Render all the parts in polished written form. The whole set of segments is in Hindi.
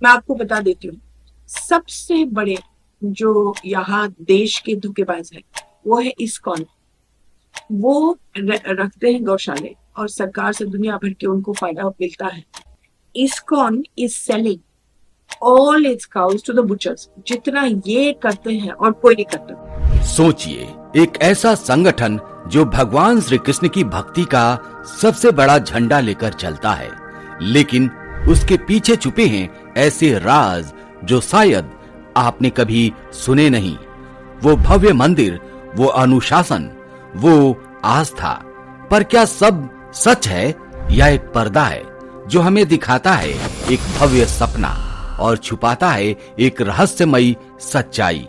मैं आपको बता देती हूँ, सबसे बड़े जो यहाँ देश के धोखेबाज है वो है इस्कॉन। वो रखते हैं गौशाले और सरकार से दुनिया भर के उनको फायदा मिलता है। ISKCON is selling all its cows to the butchers. जितना ये करते हैं और कोई नहीं करता। सोचिए, एक ऐसा संगठन जो भगवान श्री कृष्ण की भक्ति का सबसे बड़ा झंडा लेकर चलता है, लेकिन उसके पीछे छुपे हैं ऐसे राज जो शायद आपने कभी सुने नहीं। वो भव्य मंदिर, वो अनुशासन, वो आस्था। पर क्या सब सच है या एक पर्दा है जो हमें दिखाता है एक भव्य सपना और छुपाता है एक रहस्यमयी सच्चाई?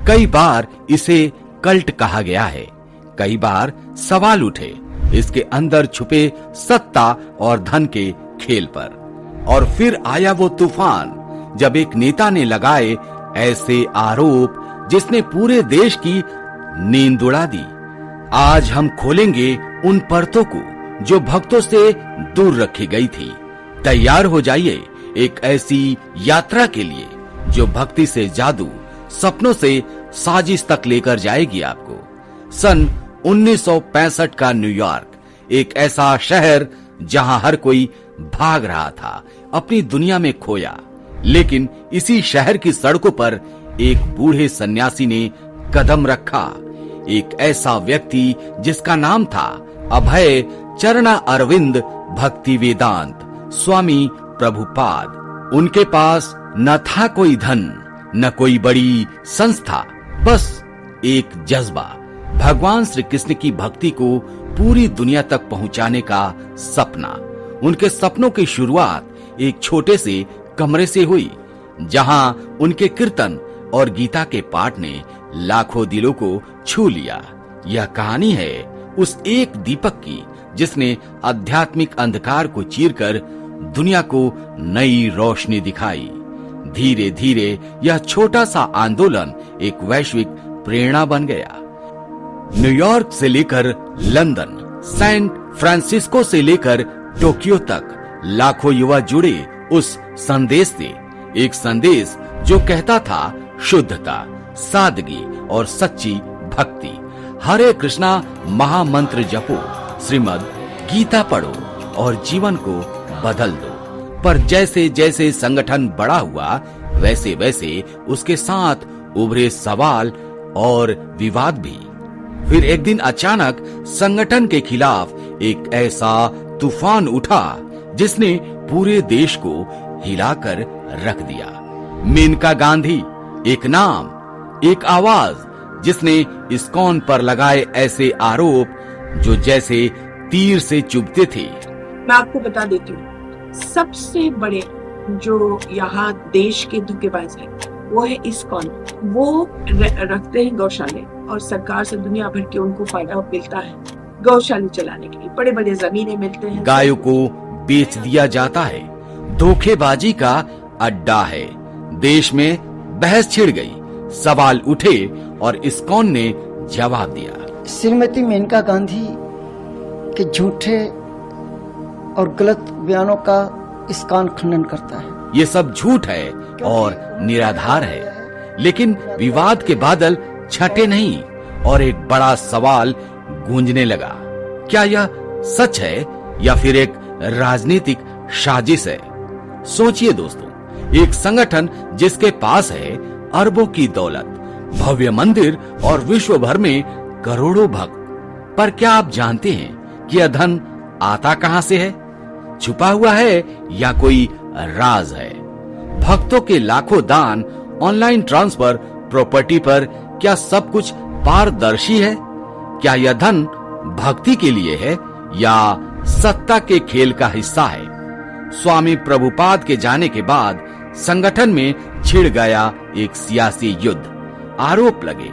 कई बार इसे कल्ट कहा गया है, कई बार सवाल उठे इसके अंदर छुपे सत्ता और धन के खेल पर। और फिर आया वो तूफान जब एक नेता ने लगाए ऐसे आरोप जिसने पूरे देश की नींद उड़ा दी। आज हम खोलेंगे उन परतों को जो भक्तों से दूर रखी गई थी। तैयार हो जाइए एक ऐसी यात्रा के लिए जो भक्ति से जादू, सपनों से साजिश तक लेकर जाएगी आपको। सन 1965 का न्यूयॉर्क, एक ऐसा शहर जहां हर कोई भाग रहा था, अपनी दुनिया में खोया। लेकिन इसी शहर की सड़कों पर एक बूढ़े सन्यासी ने कदम रखा। एक ऐसा व्यक्ति जिसका नाम था अभय चरणा अरविंद भक्ति वेदांत स्वामी प्रभुपाद। उनके पास न था कोई धन, न कोई बड़ी संस्था, बस एक जज्बा, भगवान श्री कृष्ण की भक्ति को पूरी दुनिया तक पहुंचाने का सपना। उनके सपनों की शुरुआत एक छोटे से कमरे से हुई, जहां उनके कीर्तन और गीता के पाठ ने लाखों दिलों को छू लिया। यह कहानी है उस एक दीपक की जिसने आध्यात्मिक अंधकार को चीरकर दुनिया को नई रोशनी दिखाई। धीरे धीरे यह छोटा सा आंदोलन एक वैश्विक प्रेरणा बन गया। न्यूयॉर्क से लेकर लंदन, सैन फ्रांसिस्को से लेकर टोक्यो तक लाखों युवा जुड़े उस संदेश से। एक संदेश जो कहता था शुद्धता, सादगी और सच्ची भक्ति। हरे कृष्णा महामंत्र जपो, श्रीमद् गीता पढ़ो और जीवन को बदल दो। पर जैसे जैसे संगठन बड़ा हुआ, वैसे वैसे उसके साथ उभरे सवाल और विवाद भी। फिर एक दिन अचानक संगठन के खिलाफ एक ऐसा तूफान उठा जिसने पूरे देश को हिलाकर रख दिया। मेनका गांधी, एक नाम, एक आवाज जिसने इस्कॉन पर लगाए ऐसे आरोप जो जैसे तीर से चुभते थे। मैं आपको बता देती हूँ, सबसे बड़े जो यहाँ देश के धोखेबाज है वो है इस्कॉन। वो रखते हैं गौशाले और सरकार से दुनिया भर के उनको फायदा मिलता है। गौशाले चलाने के लिए बड़े बड़े जमीनें मिलते हैं, गायों को बेच दिया जाता है, धोखेबाजी का अड्डा है। देश में बहस छिड़ गई, सवाल उठे और इस्कॉन ने जवाब दिया। श्रीमती मेनका गांधी के झूठे और गलत बयानों का इस्कॉन खंडन करता है। ये सब झूठ है और निराधार है। लेकिन विवाद के बादल छटे नहीं और एक बड़ा सवाल गूंजने लगा, क्या यह सच है या फिर एक राजनीतिक साजिश है? सोचिए दोस्तों, एक संगठन जिसके पास है अरबों की दौलत, भव्य मंदिर और विश्व भर में करोड़ों भक्त, पर क्या आप जानते हैं कि यह धन आता कहां से है? छुपा हुआ है या कोई राज है? भक्तों के लाखों दान, ऑनलाइन ट्रांसफर, प्रॉपर्टी पर क्या सब कुछ पारदर्शी है? क्या यह धन भक्ति के लिए है या सत्ता के खेल का हिस्सा है? स्वामी प्रभुपाद के जाने के बाद संगठन में छिड़ गया एक सियासी युद्ध। आरोप लगे,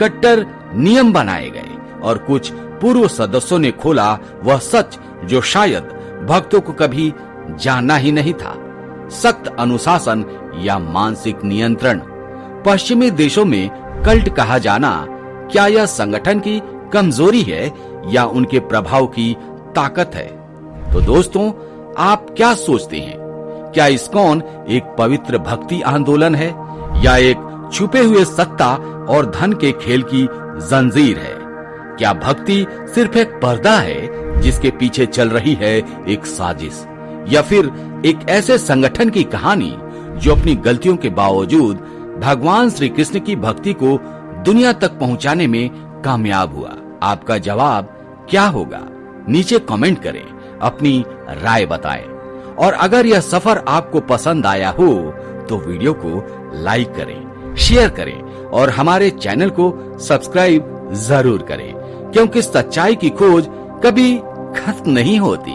कट्टर नियम बनाए गए और कुछ पूर्व सदस्यों ने खोला वह सच जो शायद भक्तों को कभी जानना ही नहीं था। सख्त अनुशासन या मानसिक नियंत्रण। पश्चिमी देशों में कल्ट कहा जाना, क्या यह संगठन की कमजोरी है या उनके प्रभाव की ताकत है? तो दोस्तों, आप क्या सोचते हैं? क्या इस्कॉन एक पवित्र भक्ति आंदोलन है या एक छुपे हुए सत्ता और धन के खेल की जंजीर है? क्या भक्ति सिर्फ एक पर्दा है जिसके पीछे चल रही है एक साजिश, या फिर एक ऐसे संगठन की कहानी जो अपनी गलतियों के बावजूद भगवान श्री कृष्ण की भक्ति को दुनिया तक पहुंचाने में कामयाब हुआ? आपका जवाब क्या होगा? नीचे कमेंट करें, अपनी राय बताएं। और अगर यह सफर आपको पसंद आया हो तो वीडियो को लाइक करें, शेयर करें और हमारे चैनल को सब्सक्राइब जरूर करें, क्योंकि सच्चाई की खोज कभी खत्म नहीं होती।